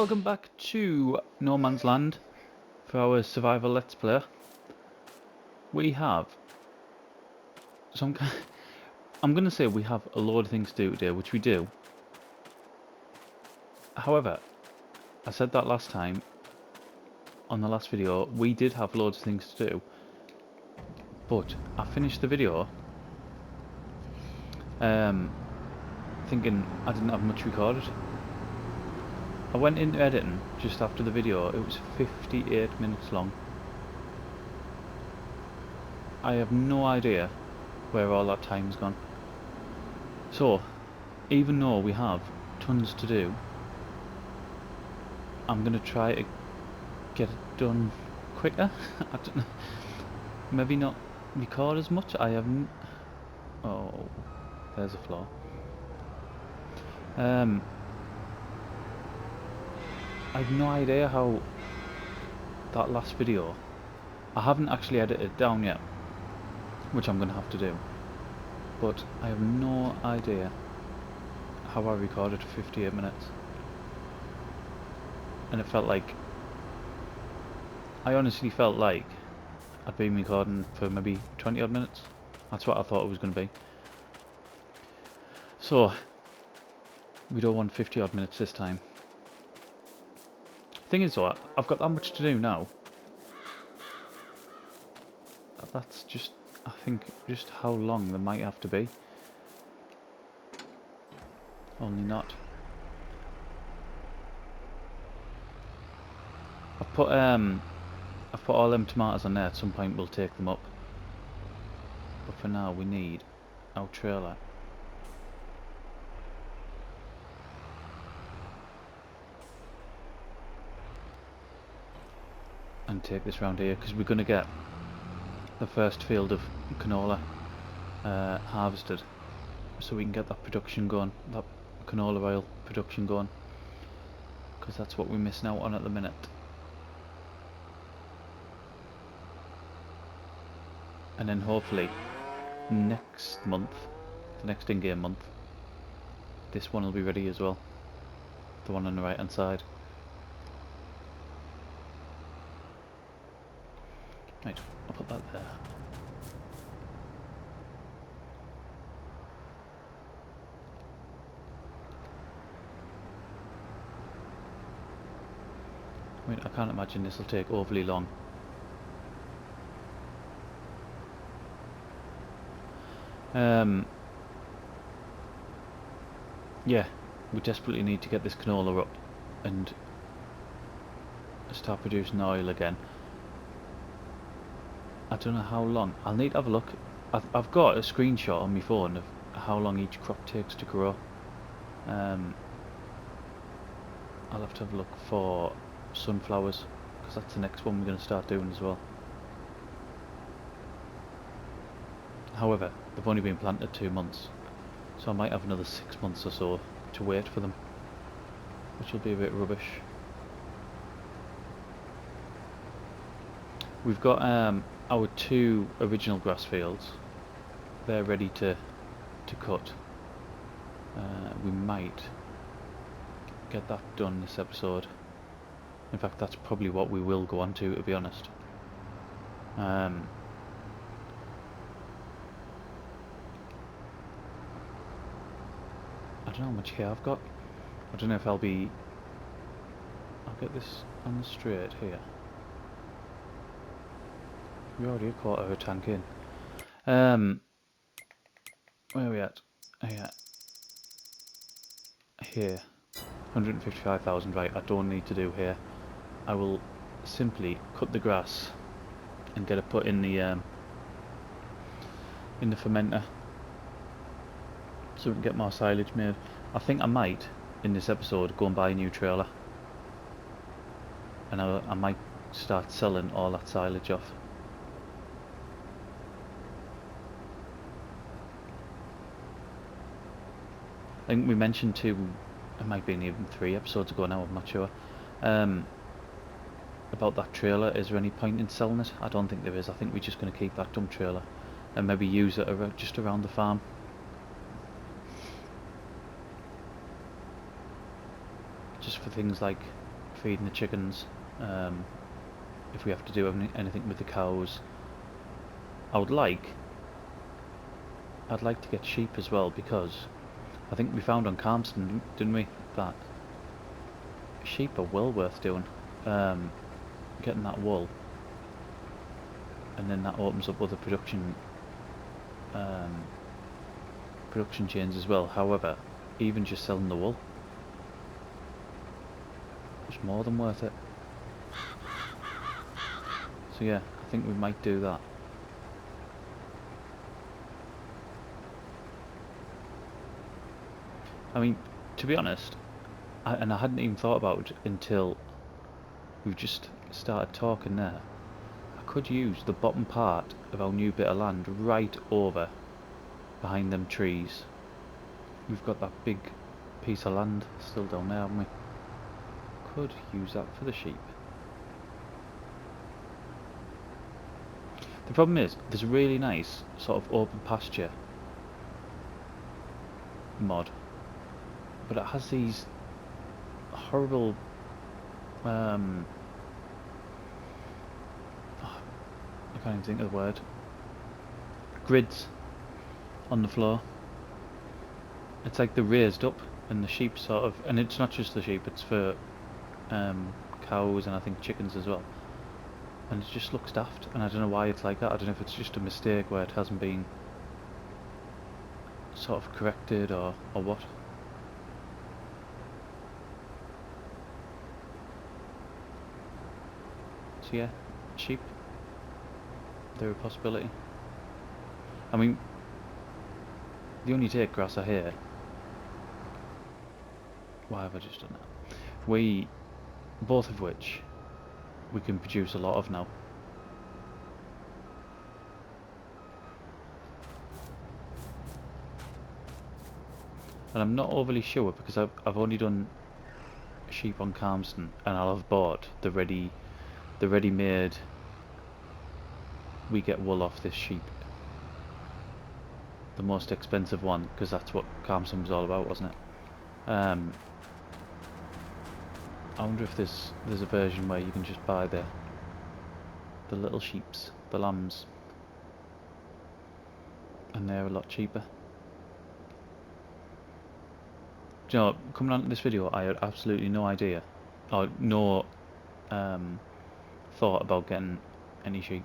welcome back to No Man's Land for our survival let's play. We have some kind I'm gonna say we have a load of things to do today, which we do. However, I said that last time on the last video, we did have loads of things to do, but I finished the video thinking I didn't have much recorded. I went into editing just after the video. It was 58 minutes long. I have no idea where all that time's gone. So, even though we have tons to do, I'm going to try to get it done quicker. I don't know. Maybe not record as much. I haven't... Oh, there's a flaw. I have no idea how that last video... I haven't actually edited it down yet, which I'm going to have to do. But I have no idea how I recorded 58 minutes. And it felt like... I honestly felt like I'd been recording for maybe 20 odd minutes. That's what I thought it was going to be. So, we don't want 50 odd minutes this time. Thing is though, I've got that much to do now. That's just, I think, just how long there might have to be. Only not. I've put all them tomatoes on there. At some point we'll take them up. But for now we need our trailer. And take this round here, because we're going to get the first field of canola harvested, so we can get that production going, that canola oil production going, because that's what we're missing out on at the minute. And then hopefully next month, the next in-game month, this one will be ready as well, the one on the right hand side. Right, I'll put that there. I mean, I can't imagine this will take overly long. Yeah, we desperately need to get this canola up and start producing the oil again. I don't know how long. I'll need to have a look. I've got a screenshot on my phone of how long each crop takes to grow. I'll have to have a look for sunflowers, because that's the next one we're going to start doing as well. However, they've only been planted 2 months, so I might have another 6 months or so to wait for them, which will be a bit rubbish. We've got our 2 original grass fields. They're ready to cut. We might get that done this episode. In fact, that's probably what we will go on to be honest. I don't know how much hair I've got. I don't know if I'll get this on the straight here. We're already a quarter of a tank in. Where are we at? Yeah. Here. 155,000, right, I don't need to do here. I will simply cut the grass and get it put in the fermenter, so we can get more silage made. I think I might, in this episode, go and buy a new trailer, and I might start selling all that silage off. I think we mentioned it might be even 3 episodes ago now, I'm not sure, about that trailer. Is there any point in selling it? I don't think there is. I think we're just going to keep that dump trailer and maybe use it just around the farm. Just for things like feeding the chickens, if we have to do anything with the cows. I'd like to get sheep as well, because I think we found on Calmston, didn't we, that sheep are well worth doing. Getting that wool, and then that opens up other production chains as well. However, even just selling the wool, it's more than worth it. So yeah, I think we might do that. I mean, to be honest, I hadn't even thought about it until we've just started talking there. I could use the bottom part of our new bit of land right over behind them trees. We've got that big piece of land still down there, haven't we? Could use that for the sheep. The problem is, there's a really nice sort of open pasture mod, but it has these horrible I can't even think of the word, grids on the floor. It's like they're raised up, and the sheep sort of, and it's not just the sheep, it's for cows and I think chickens as well, and it just looks daft, and I don't know why it's like that. I don't know if it's just a mistake where it hasn't been sort of corrected or what. So yeah, sheep, they're a possibility. I mean, the only take grass I hear. Why have I just done that? Both of which we can produce a lot of now. And I'm not overly sure, because I've only done sheep on Calmston, and I'll have bought the ready-made. We get wool off this sheep, the most expensive one, because that's what Calmston was all about, wasn't it? I wonder if there's a version where you can just buy the little sheeps, the lambs, and they're a lot cheaper. Do you know, coming on to this video, I had absolutely no idea, or no thought about getting any sheep.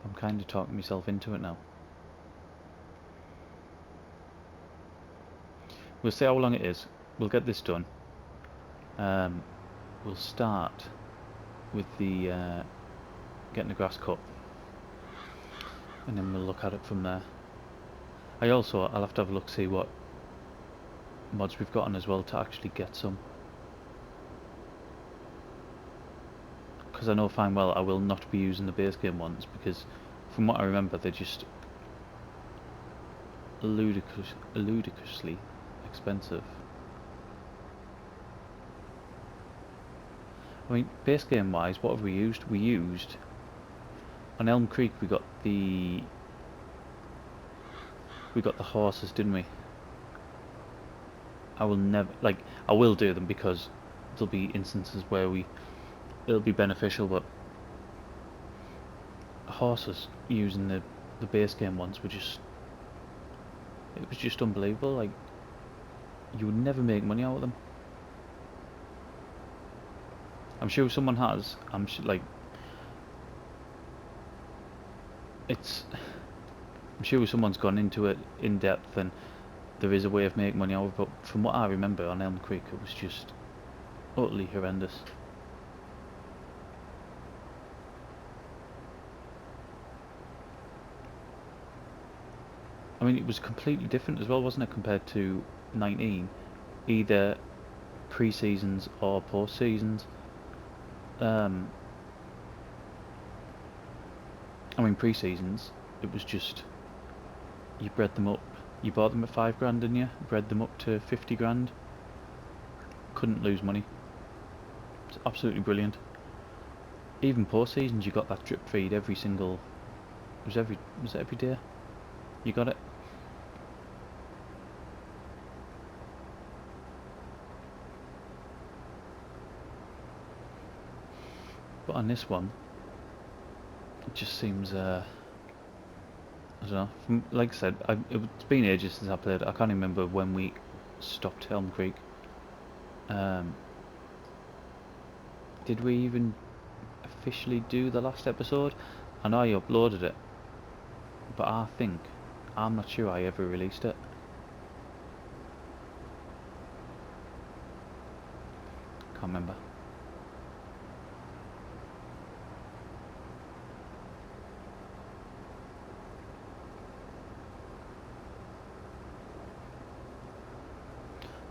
I'm kind of talking myself into it now. We'll see how long it is. We'll get this done. We'll start with the getting the grass cut, and then we'll look at it from there. I'll have to have a look, see what mods we've gotten as well to actually get some, because I know fine well I will not be using the base game ones, because from what I remember they're just ludicrously expensive. I mean, base game wise, what have we used? We used on Elm Creek, we got the horses, didn't we? I will never, like, I will do them because there'll be instances where it'll be beneficial, but horses using the base game ones were just, it was just unbelievable. Like, you would never make money out of them. I'm sure someone has. I'm sure someone's gone into it in depth, and there is a way of making money out of it, but from what I remember on Elm Creek, it was just utterly horrendous. I mean, it was completely different as well, wasn't it, compared to 19, either pre-seasons or post-seasons. I mean, pre-seasons, it was just, you bred them up, you bought them at 5 grand, didn't you? Bred them up to 50 grand. Couldn't lose money. It's absolutely brilliant. Even post-seasons, you got that drip feed every single, was it every day? You got it. But on this one, it just seems, I don't know, like I said, it's been ages since I played it. I can't remember when we stopped Helm Creek. Did we even officially do the last episode? I know I uploaded it, but I'm not sure I ever released it. Can't remember.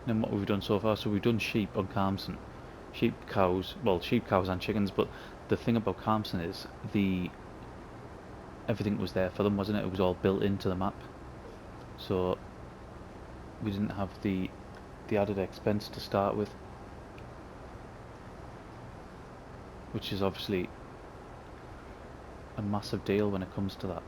And then what we've done so far, so we've done sheep on Carmson. Sheep, cows, well, sheep, cows and chickens, but the thing about Carmson is everything was there for them, wasn't it? It was all built into the map. So we didn't have the added expense to start with, which is obviously a massive deal when it comes to that.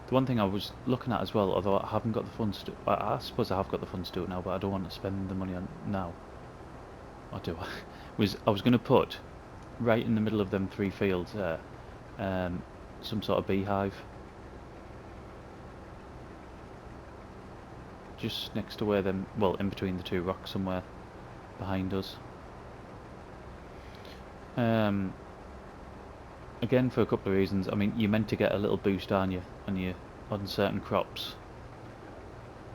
The one thing I was looking at as well, although I haven't got the funds to, I suppose I have got the funds to do it now, but I don't want to spend the money on now. Or do I? I was going to put right in the middle of them 3 fields there, some sort of beehive, just next to where them, well, in between the 2 rocks somewhere behind us. Again, for a couple of reasons. I mean, you're meant to get a little boost, aren't you, on certain crops,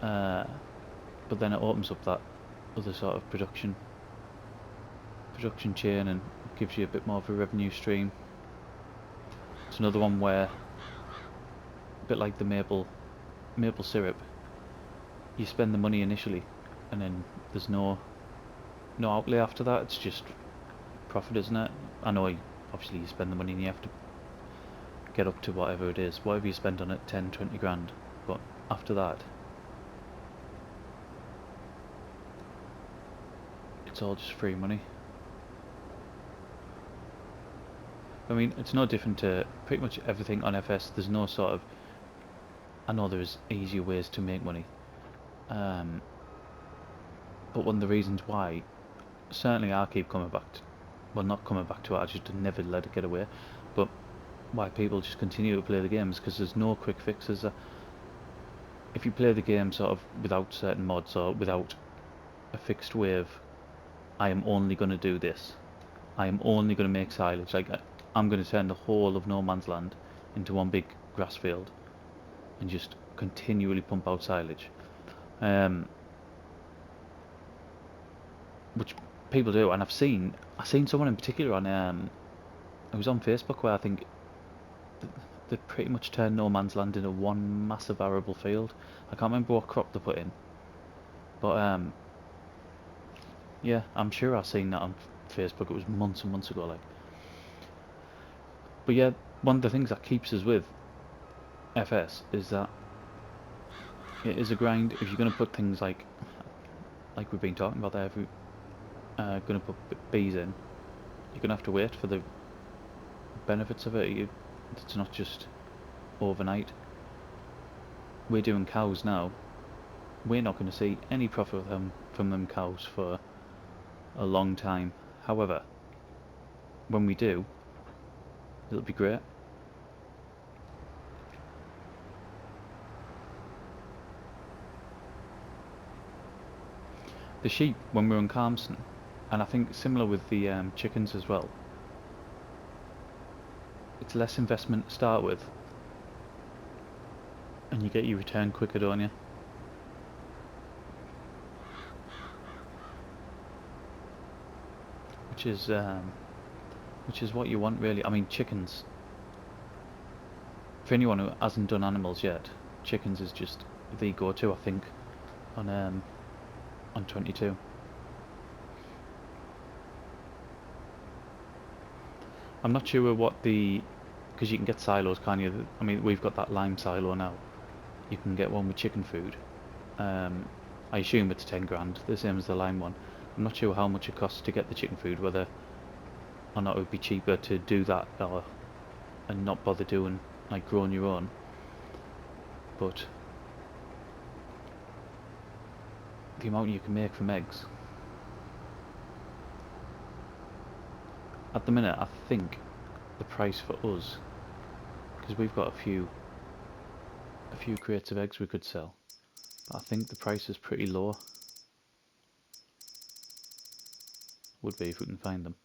but then it opens up that other sort of production chain and gives you a bit more of a revenue stream. It's another one where, a bit like the maple syrup, you spend the money initially and then there's no outlay after that. It's just profit, isn't it? I know obviously you spend the money and you have to get up to whatever it is, whatever you spend on it, 10-20 grand, but after that it's all just free money. I mean, it's no different to pretty much everything on FS. There's no sort of, I know there's easier ways to make money, but one of the reasons why certainly I keep coming back to, well, not coming back to it, I just never let it get away, but why people just continue to play the games, because there's no quick fixes. If you play the game sort of without certain mods or without a fixed way of, I am only going to do this, I am only going to make silage, like I'm going to turn the whole of no man's land into one big grass field and just continually pump out silage, which people do. And I've seen someone in particular on it was on Facebook, where I think they pretty much turned no man's land into one massive arable field. I can't remember what crop they put in, but yeah, I'm sure I've seen that on Facebook. It was months and months ago, like. But yeah, one of the things that keeps us with FS is that it is a grind. If you're going to put things like we've been talking about there, if you're going to put bees in, you're going to have to wait for the benefits of it. It's not just overnight. We're doing cows now. We're not going to see any profit from them cows for a long time. However, when we do, it'll be great. The sheep, when we're on Carmson, and I think similar with the chickens as well, it's less investment to start with, and you get your return quicker, don't you? Which is what you want, really. I mean, chickens, for anyone who hasn't done animals yet, chickens is just the go-to, I think, on 22. I'm not sure what because you can get silos, can't you? I mean, we've got that lime silo now. You can get one with chicken food. I assume it's 10 grand, the same as the lime one. I'm not sure how much it costs to get the chicken food, whether or not it would be cheaper to do that or and not bother doing like growing your own. But the amount you can make from eggs at the minute, I think the price for us, because we've got a few crates of eggs we could sell, but I think the price is pretty low. Would be if we can find them.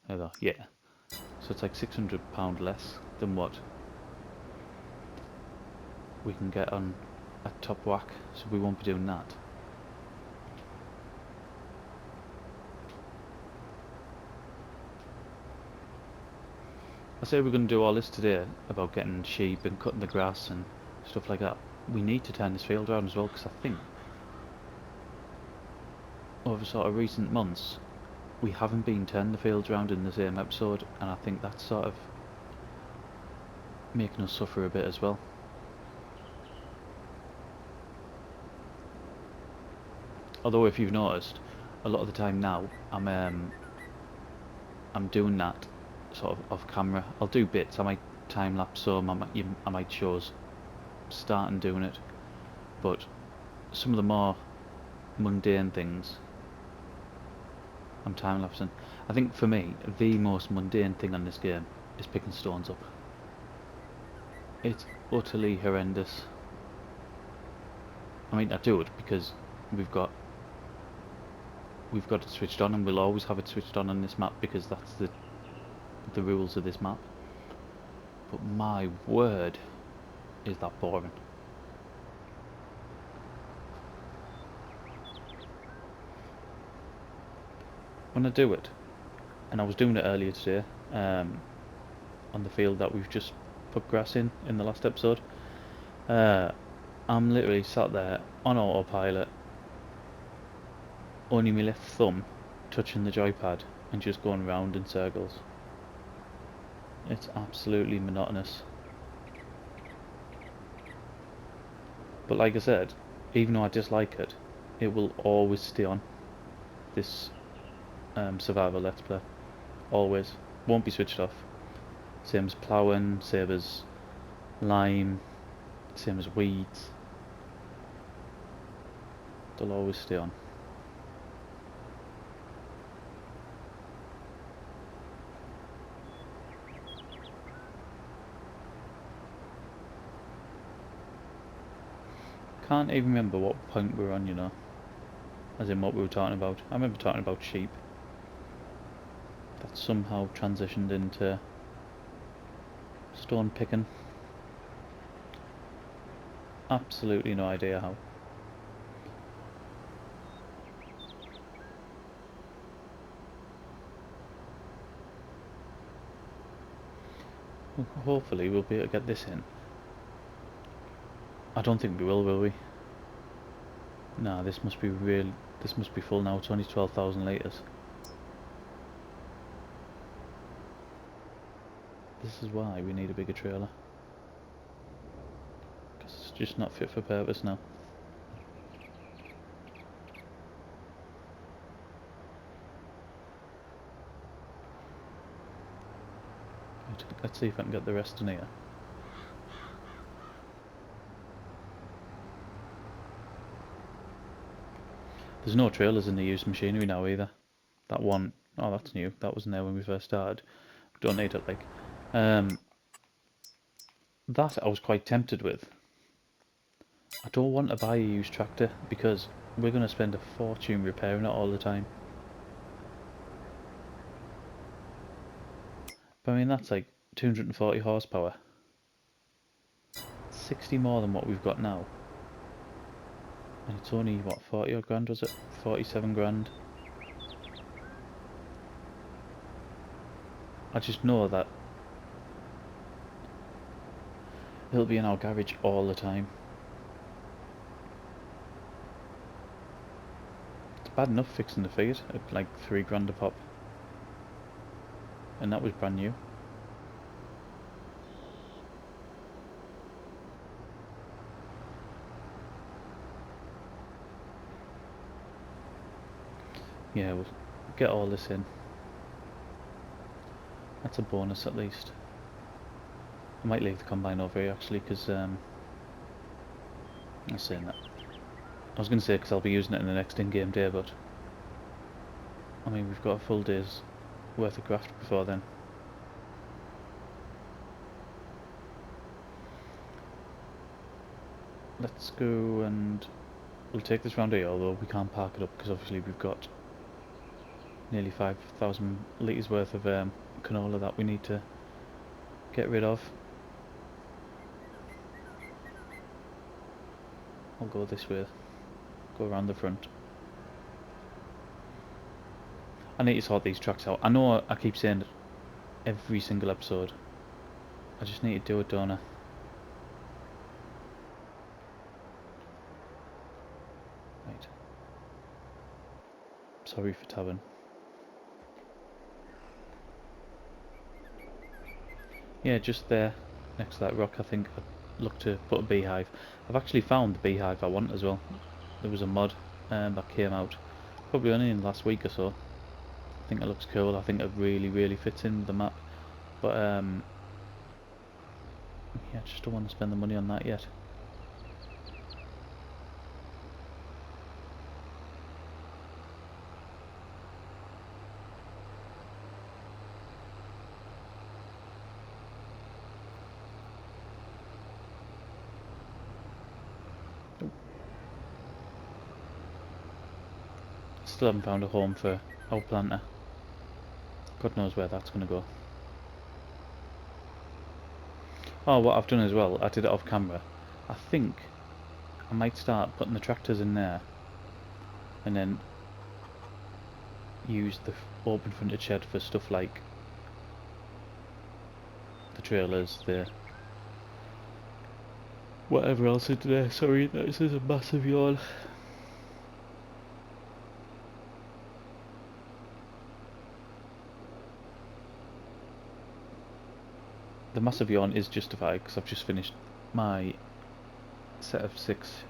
Either, yeah. So it's like £600 less than what we can get on at Top Whack, so we won't be doing that. I say we're going to do all this today about getting sheep and cutting the grass and stuff like that. We need to turn this field around as well, because I think over sort of recent months we haven't been turning the fields around in the same episode, and I think that's sort of making us suffer a bit as well. Although if you've noticed, a lot of the time now I'm doing that sort of off camera. I'll do bits, I might time lapse some, I might show us starting doing it, but some of the more mundane things I'm time lapsing. I think for me the most mundane thing on this game is picking stones up. It's utterly horrendous. I mean, I do it because we've got it switched on, and we'll always have it switched on this map because that's the rules of this map. But my word, is that boring. When I do it, and I was doing it earlier today, on the field that we've just put grass in the last episode, I'm literally sat there on autopilot, only my left thumb touching the joypad and just going round in circles. It's absolutely monotonous. But like I said, even though I dislike it, it will always stay on. This survival let's play. Always. Won't be switched off. Same as ploughing, same as lime, same as weeds. They'll always stay on. Can't even remember what point we were on, you know. As in what we were talking about. I remember talking about sheep. That somehow transitioned into stone picking. Absolutely no idea how. Hopefully we'll be able to get this in. I don't think we will we? Nah, this must be real. This must be full now. It's only 12,000 litres. This is why we need a bigger trailer. Because it's just not fit for purpose now. Right, let's see if I can get the rest in here. There's no trailers in the used machinery now either. That one, oh that's new, that wasn't there when we first started. We don't need it like. That I was quite tempted with. I don't want to buy a used tractor because we're going to spend a fortune repairing it all the time. But I mean that's like 240 horsepower. 60 more than what we've got now. And it's only, what, 40 odd grand was it? 47 grand. I just know that it'll be in our garage all the time. It's bad enough fixing the Fiat at like 3 grand a pop. And that was brand new. Yeah, we'll get all this in. That's a bonus at least. I might leave the combine over here actually, because I was saying that. I was going to say because I'll be using it in the next in-game day, but I mean we've got a full day's worth of graft before then. Let's go and we'll take this round here, although we can't park it up because obviously we've got nearly 5,000 litres worth of canola that we need to get rid of. I'll go this way, go around the front. I need to sort these tracks out. I know I keep saying it every single episode. I just need to do it, don't I? Right. Sorry for tabbing. Yeah, just there, next to that rock, I think I'd look to put a beehive. I've actually found the beehive I want as well. There was a mod that came out probably only in the last week or so. I think it looks cool. I think it really fits in with the map. But yeah, I just don't want to spend the money on that yet. Still haven't found a home for our planter. God knows where that's going to go. Oh, what I've done as well, I did it off camera. I think I might start putting the tractors in there and then use the open fronted shed for stuff like the trailers, the whatever else is there. Sorry, this is a massive yawn. The massive yawn is justified because I've just finished my set of 6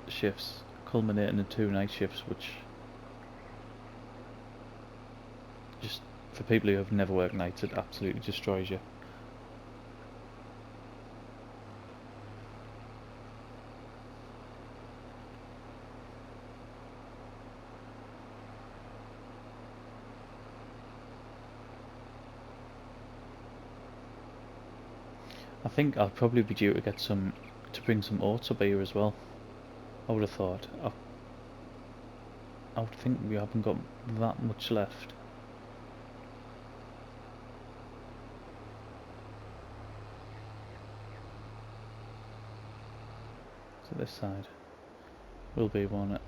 shifts, culminating in 2 night shifts, which just, for people who have never worked nights, it absolutely destroys you. I think I'll probably be due to get to bring some oats up here as well. I would have thought. I would think we haven't got that much left. So this side will be, won't it?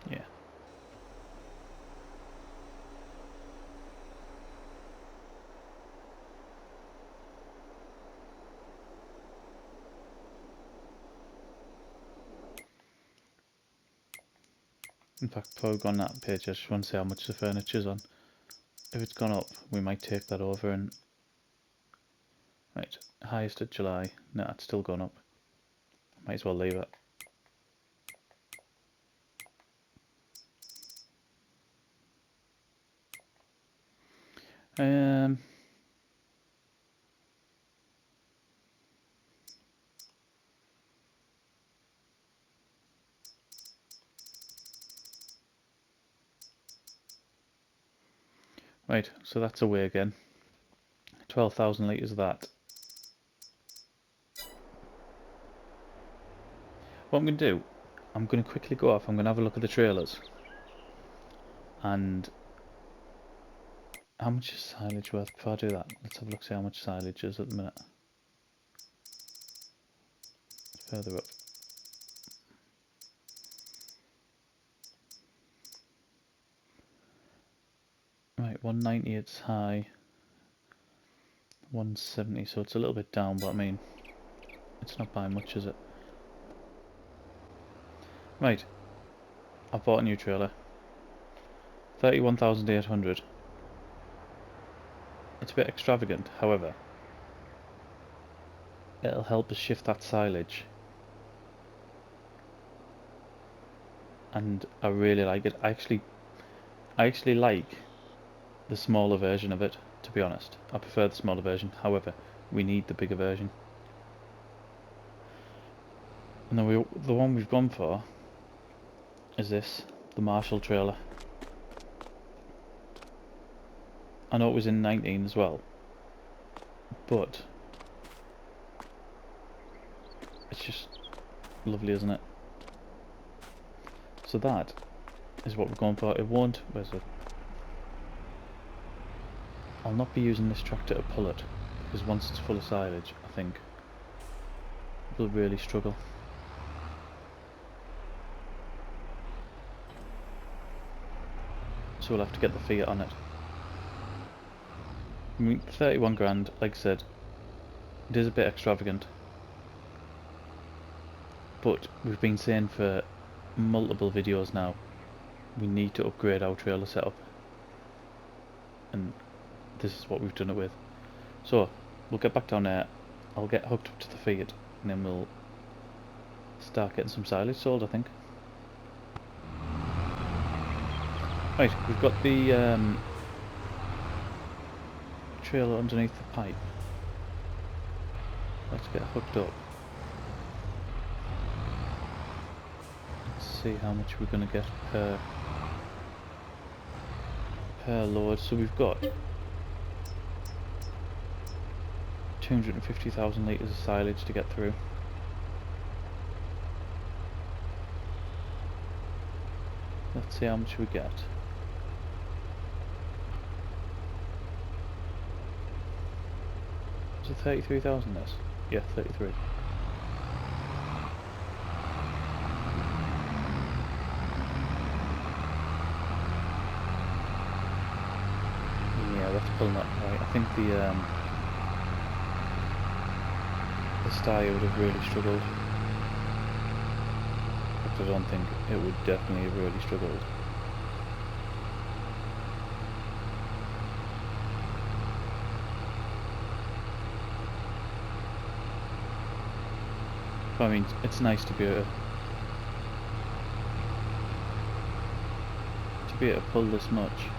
Yeah. In fact, before we go on that page, I just want to see how much the furniture's on. If it's gone up, we might take that over and... Right, highest at July. No, it's still gone up. Might as well leave it. Right, so that's away again. 12,000 litres of that. What I'm going to do, I'm going to quickly go off, I'm going to have a look at the trailers. And how much is silage worth? Before I do that, let's have a look, see how much silage is at the minute. Further up. Right, 190 it's high. 170, so it's a little bit down, but I mean, it's not by much, is it? Right, I've bought a new trailer. 31,800. It's a bit extravagant, however, it'll help us shift that silage. And I really like it. I actually like the smaller version of it, to be honest. I prefer the smaller version, however, we need the bigger version. And then the one we've gone for is this, the Marshall trailer. I know it was in 19 as well, but it's just lovely, isn't it? So that is what we're going for. It won't, where's it? I'll not be using this tractor to pull it, because once it's full of silage, I think we'll really struggle. So we'll have to get the Fiat on it. I mean, 31 grand, like I said, it is a bit extravagant. But we've been saying for multiple videos now, we need to upgrade our trailer setup. And this is what we've done it with. So, we'll get back down there, I'll get hooked up to the Fiat, and then we'll start getting some silage sold, I think. Right, we've got the trailer underneath the pipe. Let's get hooked up. Let's see how much we're going to get per load. So we've got 250,000 litres of silage to get through. Let's see how much we get. Is it 33,000 this? Yeah, 33. Yeah, that's pulling that right. I think the Steyr would have really struggled. But I don't think it would definitely have really struggled. But I mean, it's nice to be able to pull this much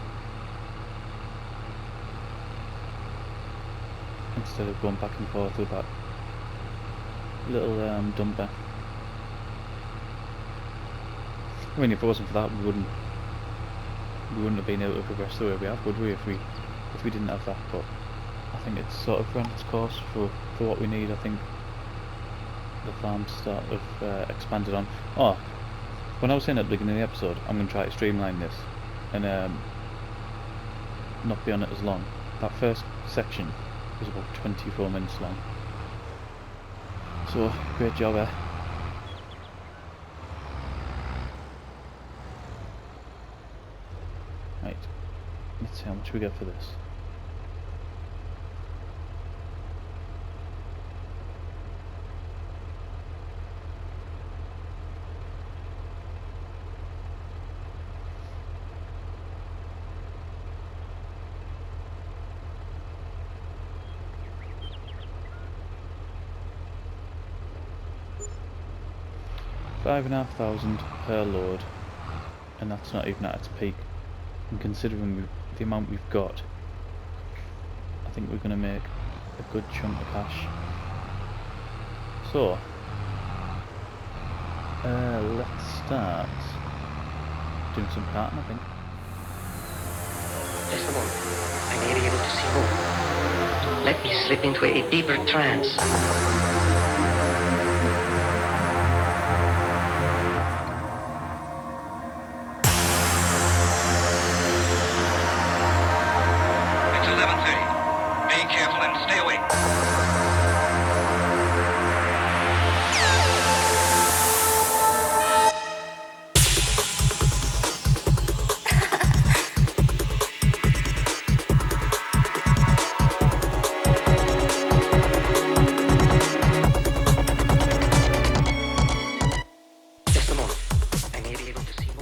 instead of going back and forth with that little dumper. I mean, if it wasn't for that, we wouldn't have been able to progress the way we have, would we? If we didn't have that. But I think it's sort of run its course for what we need. I think the farm's sort of expanded on. Oh, when I was saying at the beginning of the episode, I'm going to try to streamline this and not be on it as long. That first section was about 24 minutes long. So, great job there. Right, let's see how much we get for this. $5,500 per load, and that's not even at its peak. And considering the amount we've got, I think we're going to make a good chunk of cash. So, let's start doing some carting, I think. Just a moment. I may be able to see more. Let me slip into a deeper trance.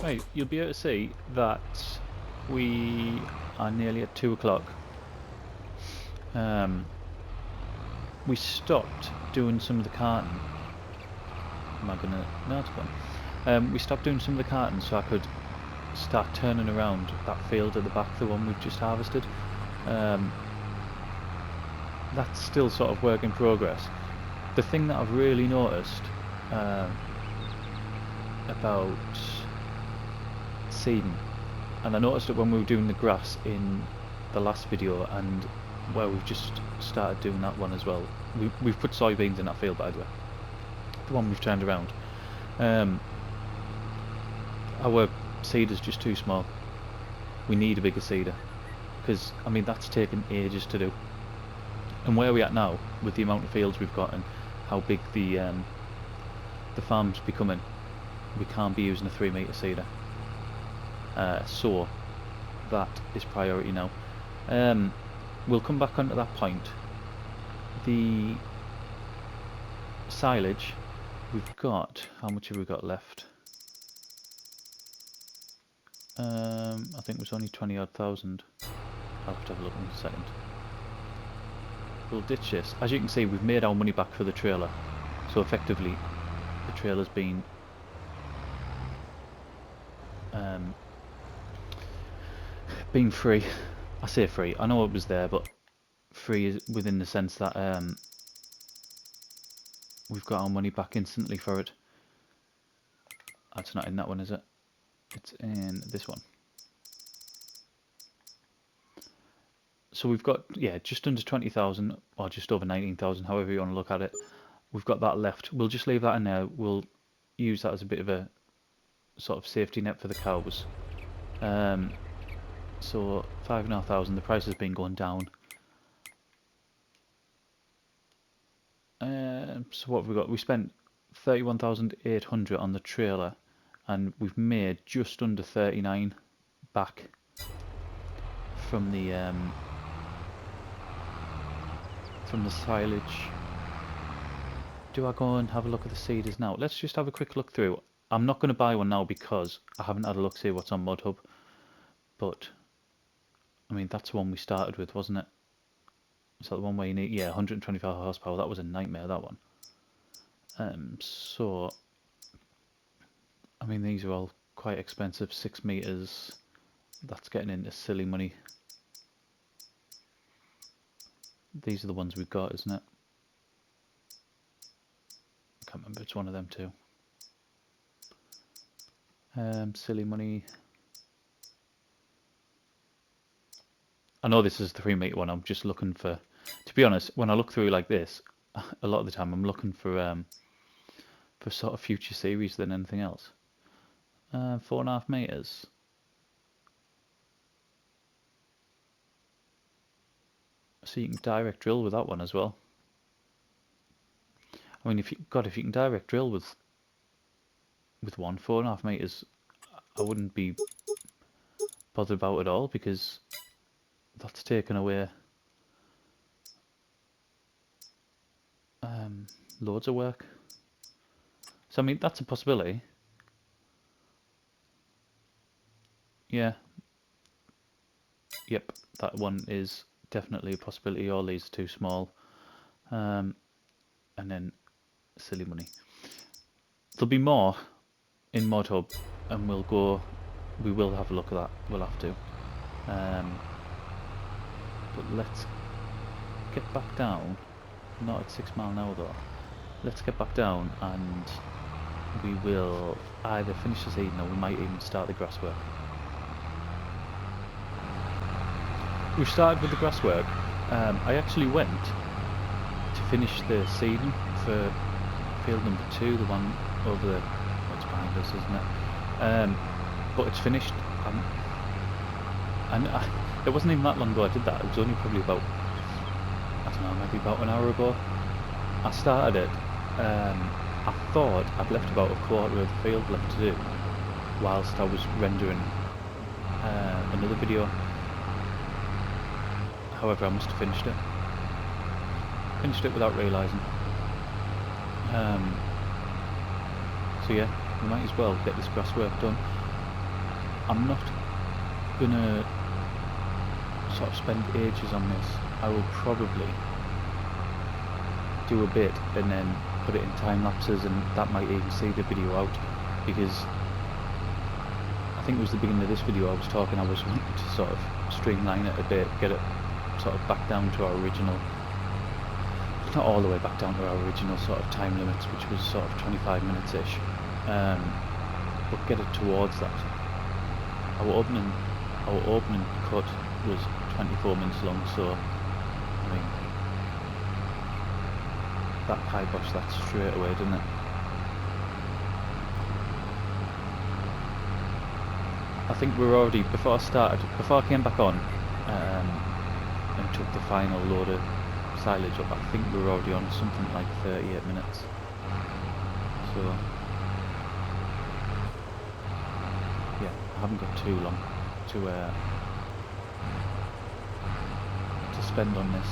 Right, you'll be able to see that we are nearly at 2 o'clock. We stopped doing some of the carting. Am I gonna? No, it's gone. We stopped doing some of the carting so I could start turning around that field at the back, the one we've just harvested. That's still sort of work in progress. The thing that I've really noticed about seeding, and I noticed it when we were doing the grass in the last video, and where we've just started doing that one as well. We've put soybeans in that field, by the way, the one we've turned around. Our seeder's just too small. We need a bigger seeder, because I mean that's taken ages to do. And where we're at now, with the amount of fields we've got and how big the farm's becoming, we can't be using a 3 metre seeder. So that is priority now. We'll come back onto that point. The silage, we've got, how much have we got left? I think it was only 20 odd thousand. I'll have to have a look in a second. We'll ditch this. As you can see, we've made our money back for the trailer. So effectively, the trailer's been free. I say free. I know it was there, but free is within the sense that we've got our money back instantly for it. That's not in that one, is it? It's in this one. So we've got, yeah, just under 20,000, or just over 19,000, however you want to look at it. We've got that left. We'll just leave that in there. We'll use that as a bit of a sort of safety net for the cows. So 5,500. The price has been going down. So what have we got? We spent 31,800 on the trailer, and we've made just under 39 back from the silage. Do I go and have a look at the seeders now? Let's just have a quick look through. I'm not going to buy one now because I haven't had a look see what's on ModHub. But I mean, that's the one we started with, wasn't it? Is that the one where you need, yeah, 125 horsepower? That was a nightmare, that one. So I mean, these are all quite expensive. 6 meters. That's getting into silly money. These are the ones we've got, isn't it? I can't remember. It's one of them too. Silly money. I know this is the 3 meter one. I'm just looking for. To be honest, when I look through like this, a lot of the time I'm looking for sort of future series than anything else. 4.5 meters. So you can direct drill with that one as well. I mean, if you can direct drill with 4.5 meters, I wouldn't be bothered about it all, because that's taken away loads of work. So I mean, that's a possibility. Yeah. Yep, that one is definitely a possibility. All these are too small. And then silly money. There'll be more in ModHub, and we will have a look at that. We'll have to. But let's get back down. Not at 6 mile an hour though. Let's get back down, and we will either finish this seeding, or we might even start the grass work. We've started with the grass work. I actually went to finish the seeding for field number 2, the one over the, what's behind us, isn't it? But it's finished. And it wasn't even that long ago I did that. It was only probably about, I don't know, maybe about an hour ago. I started it. I thought I'd left about a quarter of the field left to do whilst I was rendering another video. However, I must have finished it. Finished it without realising. So yeah, we might as well get this grass work done. I'm not gonna sort of spend ages on this. I will probably do a bit and then put it in time lapses, and that might even see the video out, because I think it was the beginning of this video I was talking, I was wanting to sort of streamline it a bit, get it sort of back down to our original, not all the way back down to our original sort of time limits, which was sort of 25 minutes-ish, but get it towards that. Our opening cut was 24 minutes long, so I mean, that kiboshed that straight away, didn't it? I think we're already, before I came back on and took the final load of silage up, I think we were already on something like 38 minutes. So yeah, I haven't got too long to spend on this.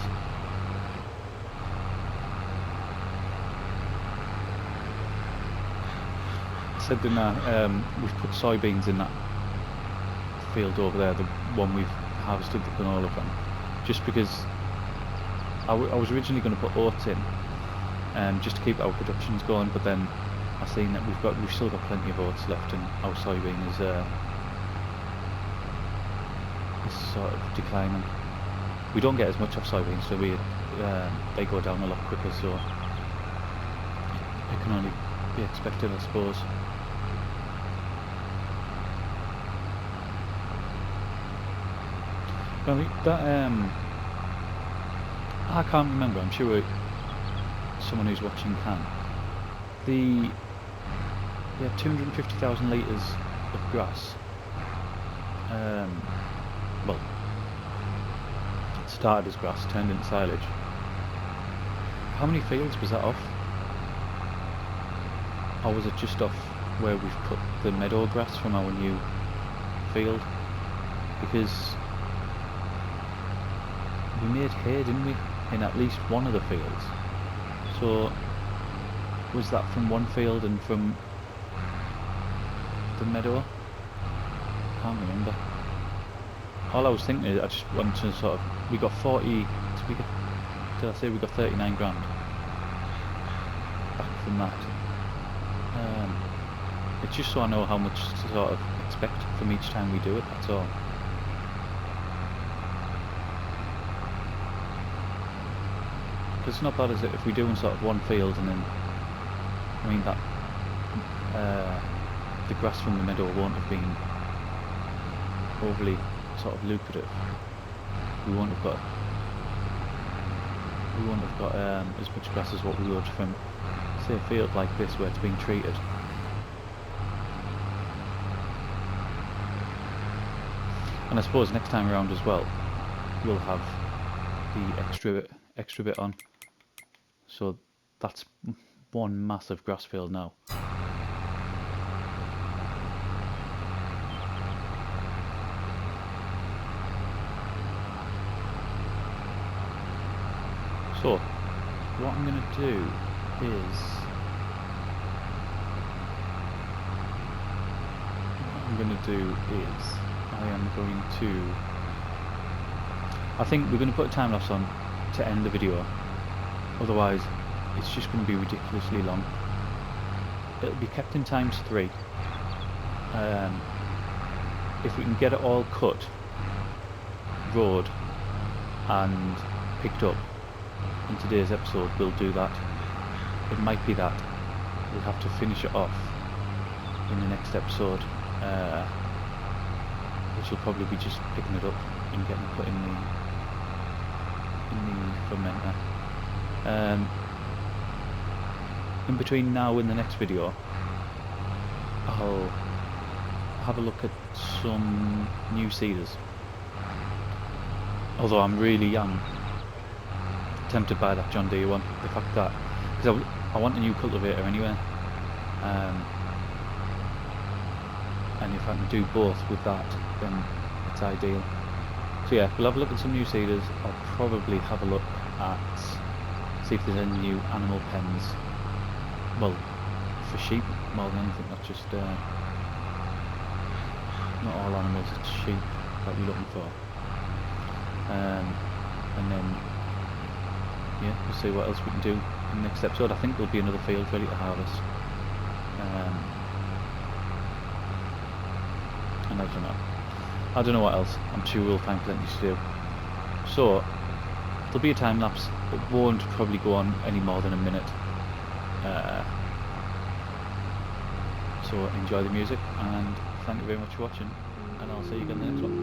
I said didn't I, we've put soybeans in that field over there, the one we've harvested the canola from, just because I was originally going to put oats in, just to keep our productions going, but then I seen that we've still got plenty of oats left, and our soybean is sort of declining. We don't get as much off soybeans, so they go down a lot quicker, so it can only be expected, I suppose. Well, that I can't remember. I'm sure someone who's watching can. The 250,000 litres of grass. Well, it started as grass, turned into silage. How many fields was that off? Or was it just off where we've put the meadow grass from our new field? Because we made hay, didn't we, in at least one of the fields? So was that from one field and from the meadow? Can't remember. All I was thinking is I just wanted to sort of, we got 40, did I say we got 39 grand back from that? It's just so I know how much to sort of expect from each time we do it, that's all. Because it's not bad, is it, if we're doing sort of one field and then, I mean, that the grass from the meadow won't have been overly sort of lucrative. We won't have got as much grass as what we would from, say, a field like this where it's been treated. And I suppose next time around as well, we'll have the extra bit on. So that's one massive grass field now. So what I'm going to do is I am going to, I think we're going to put a time lapse on to end the video, otherwise it's just going to be ridiculously long. It'll be kept in ×3. If we can get it all cut, road and picked up in today's episode, we'll do that. It might be that we'll have to finish it off in the next episode, which will probably be just picking it up and getting it put in the fermenter. In between now and the next video, I'll have a look at some new seeders. Although I'm really tempted by that John Deere one. The fact that, because I want a new cultivator anyway, and if I can do both with that, then it's ideal. So yeah, we'll have a look at some new seeders. I'll probably have a look at, see if there's any new animal pens. Well, for sheep more than anything, not just not all animals, it's sheep that we're looking for. And then yeah, we'll see what else we can do in the next episode. I think there'll be another field ready to harvest, I never know. I don't know what else. I'm too will find plenty to do. So there'll be a time lapse. It won't probably go on any more than a minute. So enjoy the music, and thank you very much for watching, and I'll see you again in the next one.